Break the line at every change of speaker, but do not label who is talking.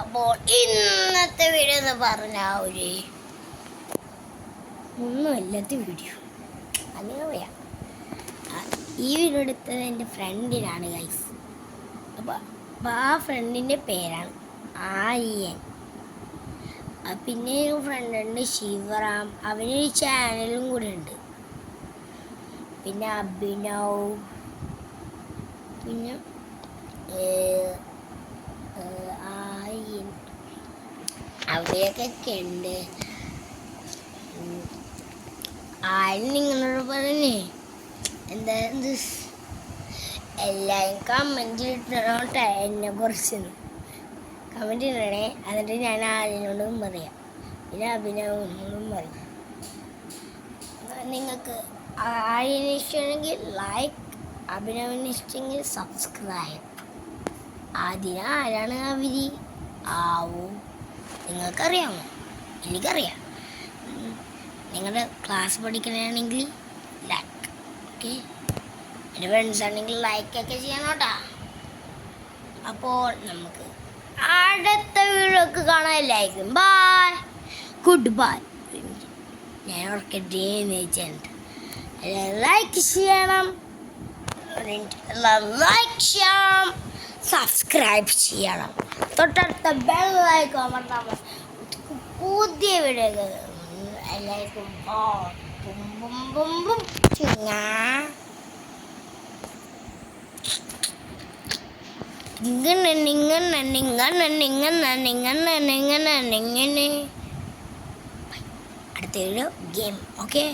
അപ്പോൾ ഇന്നത്തെ വീഡിയോ എന്ന് പറഞ്ഞാൽ ഒന്നുമില്ലാത്ത വീഡിയോ അങ്ങനെ പറയാം. ഈ വീഡിയോ എടുത്തത് എൻ്റെ ഫ്രണ്ടിനാണ് ഗൈസ്. അപ്പോൾ ആ ഫ്രണ്ടിൻ്റെ പേരാണ് ആര്യൻ. പിന്നെ ഒരു ഫ്രണ്ടുണ്ട് ശിവറാം, അവനൊരു ചാനലും കൂടെ ഉണ്ട്. പിന്നെ അഭിനവ്, പിന്നെ ആര്യൻ, അവയൊക്കെ ഉണ്ട്. ആര്യൻ നിങ്ങളോട് പറഞ്ഞേ എന്താ എല്ലാവരും കമൻറ്റ് ഇട്ടോട്ടെ, എന്നെ കുറിച്ച് കമൻറ്റ് ഇടണേ. എന്നിട്ട് ഞാൻ ആര്യനോടും പറയാം, പിന്നെ അഭിനവനോടും പറയും. നിങ്ങൾക്ക് ആര്യന് ഇഷ്ടമെങ്കിൽ ലൈക്ക്, അഭിനവന് ഇഷ്ടമെങ്കിൽ സബ്സ്ക്രൈബ്. ആദ്യം ആരാണ് അവര് ആവും നിങ്ങൾക്കറിയാമോ? എനിക്കറിയാം. നിങ്ങളുടെ ക്ലാസ് പഠിക്കണമെങ്കിൽ ലൈക്ക്, ഓക്കെ. എൻ്റെ ഫ്രണ്ട്സ് ആണെങ്കിൽ ലൈക്കൊക്കെ ചെയ്യണം കേട്ടോ. അപ്പോൾ നമുക്ക് അടുത്ത വീഡിയോക്ക് കാണാനില്ലായിരിക്കും. By, good bye. ഞാൻ ഓർക്കട്ടെ എന്ന് വെച്ചിട്ടുണ്ട്. ലൈക്ക് ചെയ്യണം, ലൈക്ക് ചെയ്യണം, സബ്സ്ക്രൈബ് ചെയ്യണം, തൊട്ടടുത്ത ബെല്ലൈക്കൺ അമർത്താൻ. പുതിയ വീഡിയോ എല്ലാവർക്കും അടുത്ത വീഡിയോ ഗെയിം, ഓക്കെ.